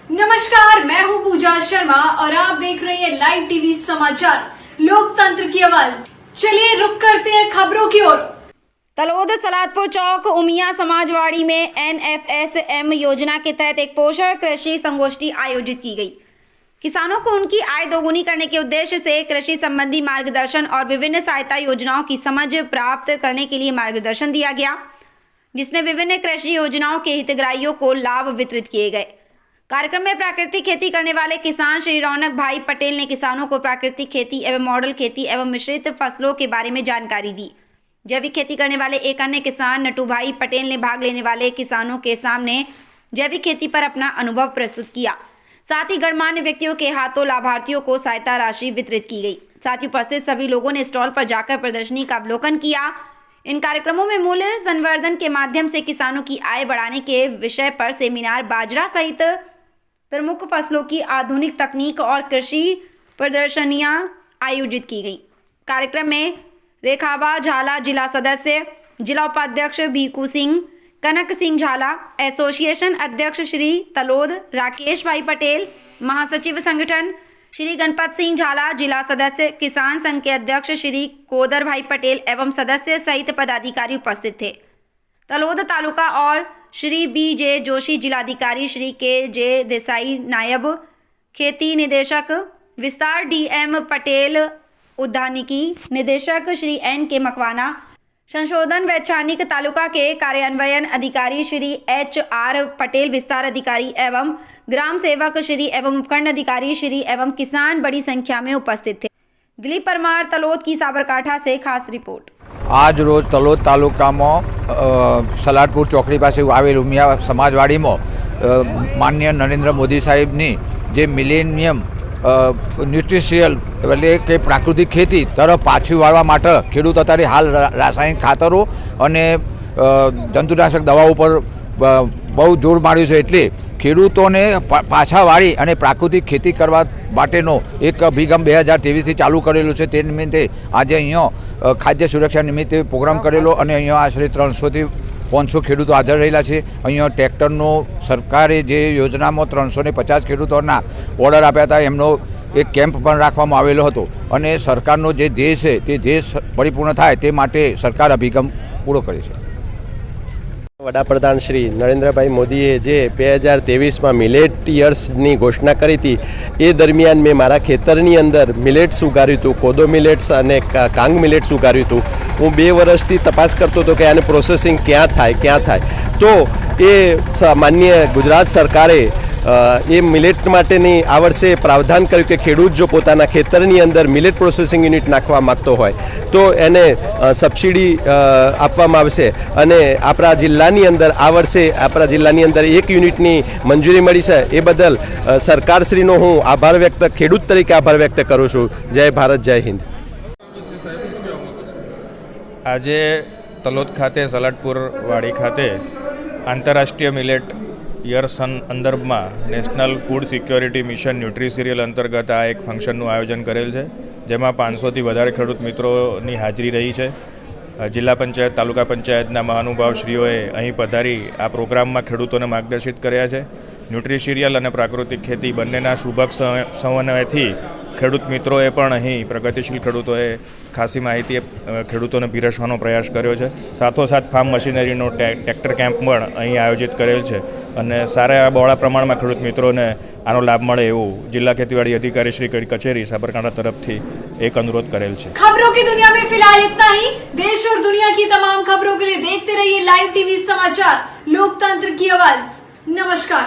नमस्कार, मैं हूं पूजा शर्मा और आप देख रहे हैं लाइव टीवी समाचार लोकतंत्र की आवाज। चलिए रुक करते हैं खबरों की ओर। तलोद सलादपुर चौक उमिया समाजवाड़ी में NFSM योजना के तहत एक पोषण कृषि संगोष्ठी आयोजित की गई। किसानों को उनकी आय दोगुनी करने के उद्देश्य से कृषि संबंधी मार्गदर्शन और विभिन्न सहायता योजनाओं की समझ प्राप्त करने के लिए मार्गदर्शन दिया गया, जिसमें विभिन्न कृषि योजनाओं के हितग्राहियों को लाभ वितरित किए गए। कार्यक्रम में प्राकृतिक खेती करने वाले किसान श्री रौनक भाई पटेल ने किसानों को प्राकृतिक खेती एवं मॉडल खेती एवं मिश्रित फसलों के बारे में जानकारी दी। जैविक खेती करने वाले एक अन्य किसान नटू भाई पटेल ने भाग लेने वाले किसानों के सामने जैविक खेती पर अपना अनुभव प्रस्तुत किया। साथ ही गणमान्य व्यक्तियों के हाथों लाभार्थियों को सहायता राशि वितरित की गई। साथ ही उपस्थित सभी लोगों ने स्टॉल पर जाकर प्रदर्शनी का अवलोकन किया। इन कार्यक्रमों में मूल्य संवर्धन के माध्यम से किसानों की आय बढ़ाने के विषय पर सेमिनार, बाजरा सहित प्रमुख फसलों की आधुनिक तकनीक और कृषि प्रदर्शनियां आयोजित की गई। कार्यक्रम में रेखाबा झाला जिला सदस्य, जिला उपाध्यक्ष भीकू सिंह, कनक सिंह झाला, एसोसिएशन अध्यक्ष श्री तलोद राकेश भाई पटेल, महासचिव संगठन श्री गणपत सिंह झाला, जिला सदस्य किसान संघ के अध्यक्ष श्री कोदर भाई पटेल एवं सदस्य सहित पदाधिकारी उपस्थित थे। तलोद तालुका और श्री BJ जोशी, जिलाधिकारी श्री KJ देसाई, नायब खेती निदेशक विस्तार DM पटेल, उद्यानिकी निदेशक श्री NK मकवाना, संशोधन वैचानिक तालुका के कार्यान्वयन अधिकारी श्री HR पटेल, विस्तार अधिकारी एवं ग्राम सेवक श्री एवं उपखंड अधिकारी श्री एवं किसान बड़ी संख्या में उपस्थित थे। दिलीप परमार, तलोद की साबरकांठा से खास रिपोर्ट। आज रोज तलोद तालुका में सलाडपुर चौकड़ी पास आवेल उमिया समाजवाड़ी में माननीय नरेंद्र मोदी साहेबनी जे मिलेनियम न्यूट्रिशियल એટલે કે પ્રાકૃતિક ખેતી તરફ પાછી વાળવા માટે ખેડૂત અત્યારે હાલ રાસાયણિક ખાતરો અને જંતુનાશક દવાઓ પર બહુ જોર માર્યું છે, એટલે ખેડૂતોને પાછા વાળી અને પ્રાકૃતિક ખેતી કરવા માટેનો એક અભિગમ 2023થી ચાલુ કરેલો છે। તે નિમિત્તે આજે અહીંયા ખાદ્ય સુરક્ષા નિમિત્તે પ્રોગ્રામ કરેલો અને અહીંયા આશરે 300થી 500 ખેડૂતો હાજર રહેલા છે। અહીંયા ટ્રેક્ટરનો સરકારે જે યોજનામાં 350 ખેડૂતોના ઓર્ડર આપ્યા હતા, એમનો એક કેમ્પ પણ રાખવામાં આવેલો હતો અને સરકારનો જે ધ્યેય છે તે ધ્યેય પરિપૂર્ણ થાય તે માટે સરકાર અભિગમ પૂરો કરે છે। વડાપ્રધાન શ્રી નરેન્દ્રભાઈ મોદીએ જે 2023માં મિલેટ યર્સની ઘોષણા કરી હતી, એ દરમિયાન મેં મારા ખેતરની અંદર મિલેટ્સ ઉગાડ્યું હતું, કોદો મિલેટ્સ અને કાંગ મિલેટ્સ ઉગાડ્યું હતું। હું 2 વર્ષથી તપાસ કરતો હતો કે આને પ્રોસેસિંગ ક્યાં થાય, તો એ માનનીય ગુજરાત સરકારે એ મિલેટ માટેની આ વર્ષે પ્રાવધાન કર્યું કે ખેડૂત જો પોતાના ખેતરની અંદર મિલેટ પ્રોસેસિંગ યુનિટ નાખવા માગતો હોય તો એને સબસિડી આપવામાં આવશે અને આપણા જિલ્લાની અંદર આ વર્ષે આપણા જિલ્લાની અંદર 1 યુનિટની મંજૂરી મળી છે। એ બદલ સરકારશ્રીનો હું ખેડૂત તરીકે આભાર વ્યક્ત કરું છું। જય ભારત, જય હિન્દ। આજે તલોદ ખાતે સલાડપુર વાડી ખાતે આંતરરાષ્ટ્રીય મિલેટ યર્સ સંદર્ભમાં નેશનલ ફૂડ સિક્યોરિટી મિશન ન્યુટ્રીસિરિયલ અંતર્ગત આ એક ફંક્શનનું આયોજન કરેલ છે, જેમાં 500થી વધારે ખેડૂત મિત્રોની હાજરી રહી છે। જિલ્લા પંચાયત, તાલુકા પંચાયતના મહાનુભાવશ્રીઓએ અહીં પધારી આ પ્રોગ્રામમાં ખેડૂતોને માર્ગદર્શિત કર્યા છે। ન્યુટ્રીસિરિયલ અને પ્રાકૃતિક ખેતી બંનેના સુભગ સમન્વયથી ખેડૂત મિત્રોએ પણ અહીં પ્રગતિશીલ ખેડૂતોએ ખાસી માહિતી ખેડૂતોને પીરસવાનો પ્રયાસ કર્યો છે। સાથોસાથ ફાર્મ મશીનરીનો ટ્રેક્ટર કેમ્પ પણ અહીં આયોજિત કરેલ છે અને સારા બહોળા પ્રમાણમાં ખેડૂત મિત્રોને આનો લાભ મળે એવું જિલ્લા ખેતીવાડી अधिकारी श्री कचेरी साबरकांठा तरफથી एक अनुरोध करेल છે। खबरों की दुनिया में फिलहाल इतना ही। देश और दुनिया की तमाम खबरों के लिए देखते रहिए लाइव टीवी समाचार लोकतंत्र की आवाज। नमस्कार।